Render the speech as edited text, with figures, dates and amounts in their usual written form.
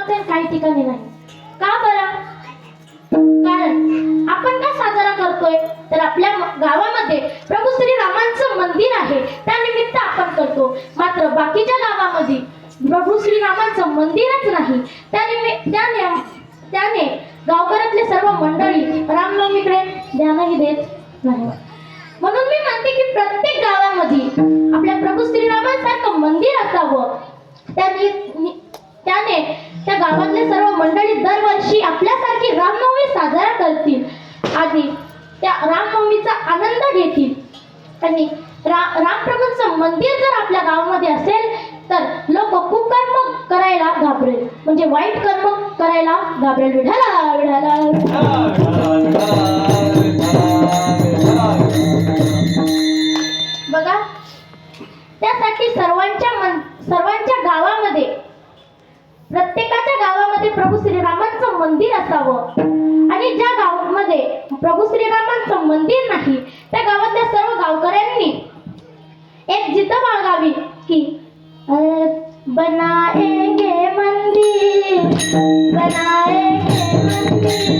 फक्त काही ठिकाणी नाही. का बरं? कारण आपण का साजरा करतोय तर आपल्या गावामध्ये प्रभू श्रीरामांचं मंदिर आहे, त्यानिमित्त आपण करतो. मात्र बाकीच्या गावामध्ये प्रभू श्रीरामांचं मंदिरच नाही, त्याने गावकऱ्यातले सर्व मंडळी रामनवमीकडे ध्यानही देत नाही. म्हणून मी म्हणते की प्रत्येक गावामध्ये आपल्या प्रभू श्रीरामांसारखं मंदिर असावं. त्याने त्या गावातले सर्व मंडळी दरवर्षी आपल्यासारखी रामनवमी साजरा करतील आणि त्या रामनवमीचा आनंद घेतील. आणि रामप्रभूंचं मंदिर जर आपल्या गावामध्ये असेल तर लोक कुकर्म करायला घाबरेल, म्हणजे वाईट कर्म करायला घाबरेल. विठाला विठाला. बघा, त्यासाठी सर्वांच्या गावामध्ये, प्रत्येकाच्या गावामध्ये प्रभू श्रीरामांचं मंदिर असावं. आणि ज्या गावामध्ये प्रभू श्रीरामांचं मंदिर नाही त्या गावातल्या सर्व गावकऱ्यांनी एक जिद्द बाळगावी की बनाएंगे मंदिर, बनाएंगे मंदिर.